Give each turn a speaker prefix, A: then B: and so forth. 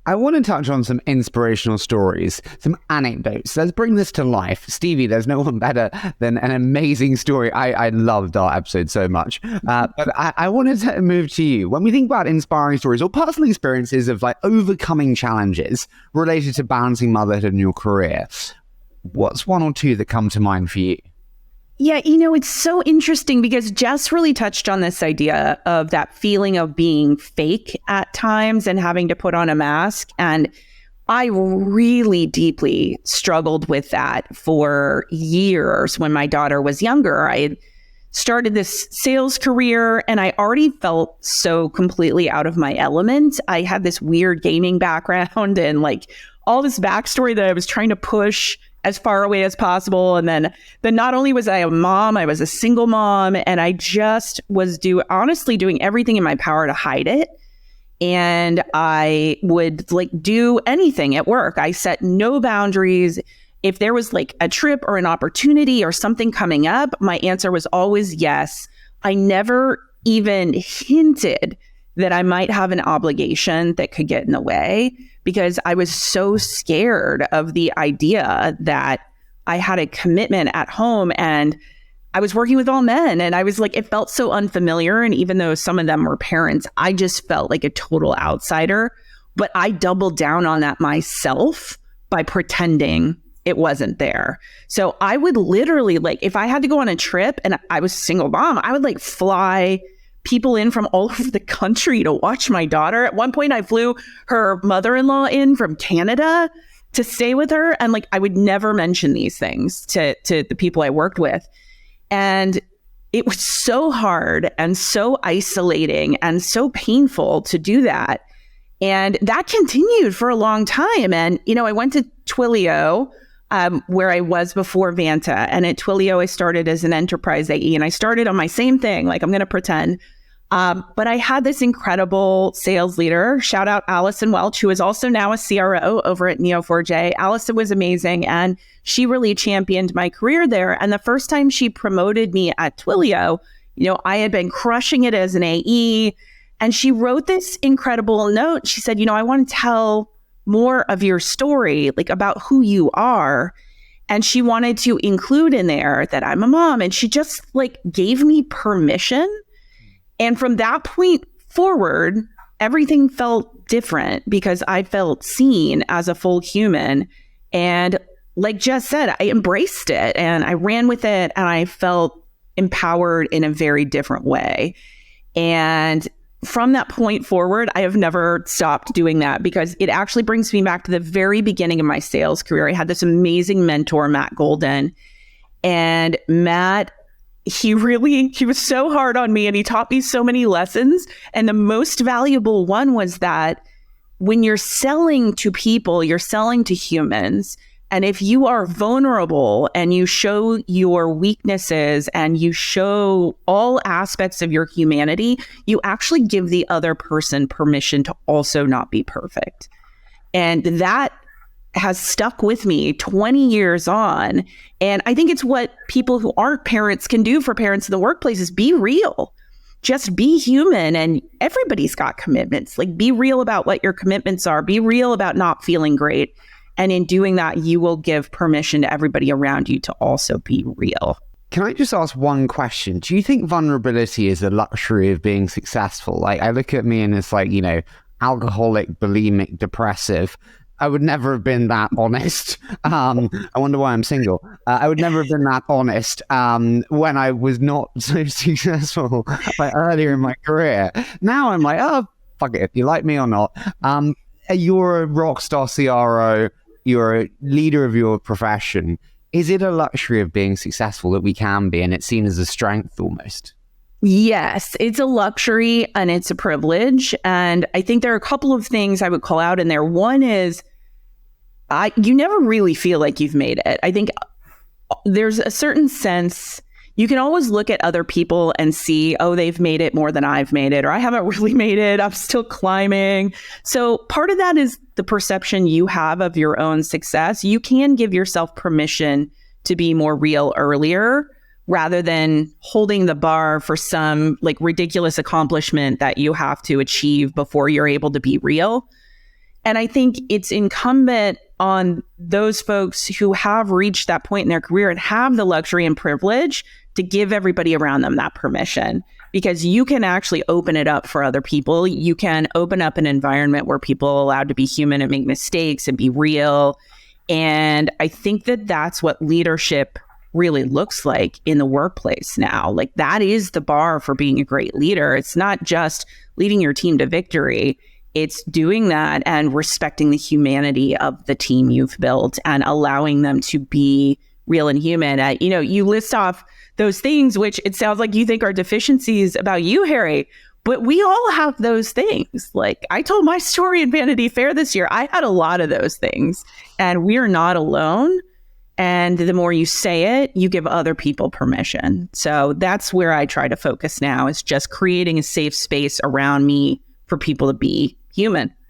A: I want to touch on some inspirational stories, some anecdotes. Let's bring this to life. Stevie, there's no one better than an amazing story. I loved our episode so much. But I wanted to move to you. When we think about inspiring stories or personal experiences of like overcoming challenges related to balancing motherhood in your career, what's one or two that come to mind for you?
B: Yeah, you know, it's so interesting because Jess really touched on this idea of that feeling of being fake at times and having to put on a mask. And I really deeply struggled with that for years when my daughter was younger. I had started this sales career and I already felt so completely out of my element. I had this weird gaming background and like all this backstory that I was trying to push as far away as possible. And then not only was I a mom, I was a single mom, and I just was honestly doing everything in my power to hide it. And I would like do anything at work. I set no boundaries. If there was like a trip or an opportunity or something coming up, my answer was always yes. I never even hinted that I might have an obligation that could get in the way, because I was so scared of the idea that I had a commitment at home and I was working with all men. And I was like, it felt so unfamiliar. And even though some of them were parents, I just felt like a total outsider. But I doubled down on that myself by pretending it wasn't there. So I would literally, like, if I had to go on a trip and I was a single mom, I would like fly people in from all over the country to watch my daughter. At one point, I flew her mother-in-law in from Canada to stay with her. And like, I would never mention these things to the people I worked with. And it was so hard and so isolating and so painful to do that. And that continued for a long time. And, you know, I went to Twilio, where I was before Vanta. And at Twilio, I started as an enterprise AE, and I started on my same thing. Like, I'm going to pretend. But I had this incredible sales leader, shout out Allison Welch, who is also now a CRO over at Neo4j. Allison was amazing, and she really championed my career there. And the first time she promoted me at Twilio, you know, I had been crushing it as an AE, and she wrote this incredible note. She said, you know, I want to tell more of your story, like about who you are. And she wanted to include in there that I'm a mom. And she just like gave me permission. And from that point forward, everything felt different because I felt seen as a full human. And like Jess said, I embraced it and I ran with it and I felt empowered in a very different way. And from that point forward, I have never stopped doing that because it actually brings me back to the very beginning of my sales career. I had this amazing mentor, Matt Golden, and Matt, he was so hard on me and he taught me so many lessons. And the most valuable one was that when you're selling to people, you're selling to humans. And if you are vulnerable and you show your weaknesses and you show all aspects of your humanity, you actually give the other person permission to also not be perfect. And that has stuck with me 20 years on. And I think it's what people who aren't parents can do for parents in the workplace is be real. Just be human, and everybody's got commitments. Like, be real about what your commitments are. Be real about not feeling great. And in doing that, you will give permission to everybody around you to also be real.
A: Can I just ask one question? Do you think vulnerability is a luxury of being successful? Like, I look at me and it's like, you know, alcoholic, bulimic, depressive. I would never have been that honest. I wonder why I'm single. I would never have been that honest when I was not so successful like earlier in my career. Now I'm like, oh, fuck it, if you like me or not. You're a rockstar CRO. You're a leader of your profession. Is it a luxury of being successful that we can be, and it's seen as a strength almost?
B: Yes, it's a luxury and it's a privilege. And I think there are a couple of things I would call out in there. One is you never really feel like you've made it. I think there's a certain sense, you can always look at other people and see, oh, they've made it more than I've made it, or I haven't really made it, I'm still climbing. So part of that is the perception you have of your own success. You can give yourself permission to be more real earlier, rather than holding the bar for some like ridiculous accomplishment that you have to achieve before you're able to be real. And I think it's incumbent on those folks who have reached that point in their career and have the luxury and privilege to give everybody around them that permission, because you can actually open it up for other people. You can open up an environment where people are allowed to be human and make mistakes and be real. And I think that that's what leadership really looks like in the workplace now. Like, that is the bar for being a great leader. It's not just leading your team to victory. It's doing that and respecting the humanity of the team you've built and allowing them to be real and human. You list off those things, which it sounds like you think are deficiencies about you, Harry, but we all have those things. Like, I told my story in Vanity Fair this year. I had a lot of those things, and we're not alone. And the more you say it, you give other people permission. So that's where I try to focus now, is just creating a safe space around me for people to be human.